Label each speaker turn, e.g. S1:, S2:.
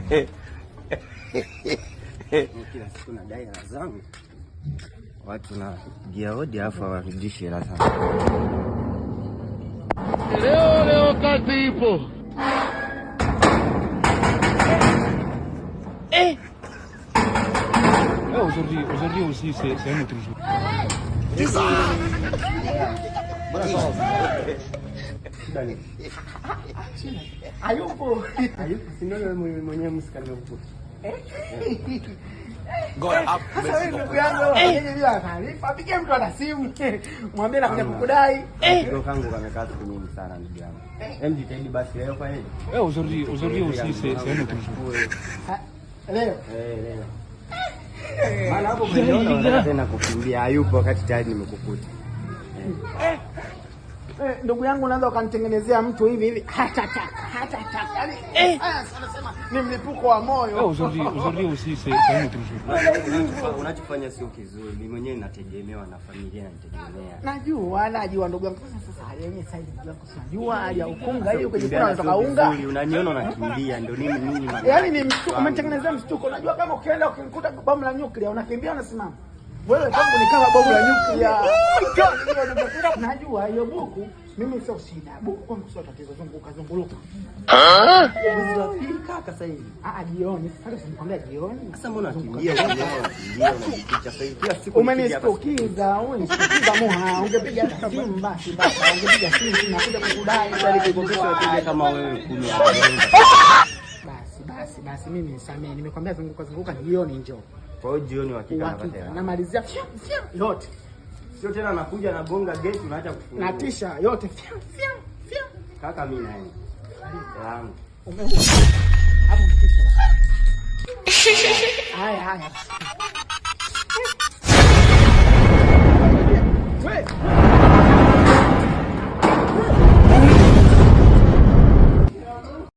S1: Kila siku nadai hela zangu. Watu na giaodi afa warudishe hela zangu.
S2: Leo kazi ipo. Aujourd'hui aussi c'est un autre jour.
S1: Hayupo. Sinaona mwenyewe msikani huko.
S3: Go up.
S4: Ndugu yangu, yeye bila taarifa, pigie mtu ana simu. Mwambie nakuja kukudai.
S1: Ndio kangu kamekaa siku nyingi sana ndugu yangu. Jitahidi basi leo fanye.
S2: Aujourd'hui aussi c'est un autre jour.
S4: Leo.
S1: Leo. Maana hapo umeona tena kukimbia hayupo wakati tayari nimekukuta.
S4: Ndugu yangu unaanza ukanitengenezea mtu hivi hata. Yaani anasema ni mlipuko wa moyo.
S2: Aujourd'hui aussi c'est un autre jour.
S1: Unachofanya sio kizuri. Mimi mwenyewe nategemewa na familia inategemea.
S4: Najua ndugu yangu. Sasa yenyewe sasa ndugu yangu unajua hali ya ukunga hiyo kwenye kuna unatoka unga.
S1: Unaniona unakimbia ndio nini
S4: Yaani ni mshtuko, umenitengenezea mshtuko. Unajua kama ukienda ukikuta bomu la nyuklia unakimbia unasimama. Wewe kwangu ni kama bomu la nyuklia. Najua hiyo buku mimi sio shida. Buku kwangu sio tatizo, zunguka.
S1: Mwezi wa pili kaka sasa hivi.
S4: Jioni. Sasa nikwambia jioni.
S1: Sasa mbona unakimbia unajificha sasa hivi kila siku
S4: umenistukiza muha. Ungepiga simu basi. Ungepiga simu nakuja kukudai.
S1: Sasa kama wewe kunywa.
S4: Basi mimi nisamee. Nimekwambia zunguka jioni njoo.
S1: Kwa hiyo jioni hakika napata hela.
S4: Namalizia yote.
S1: Sio tena nakuja na gonga gate unaacha kufungua.
S4: Natisha yote.
S1: Kaka mimi naenda. Salamu.
S4: Hapo mtisha. Haya.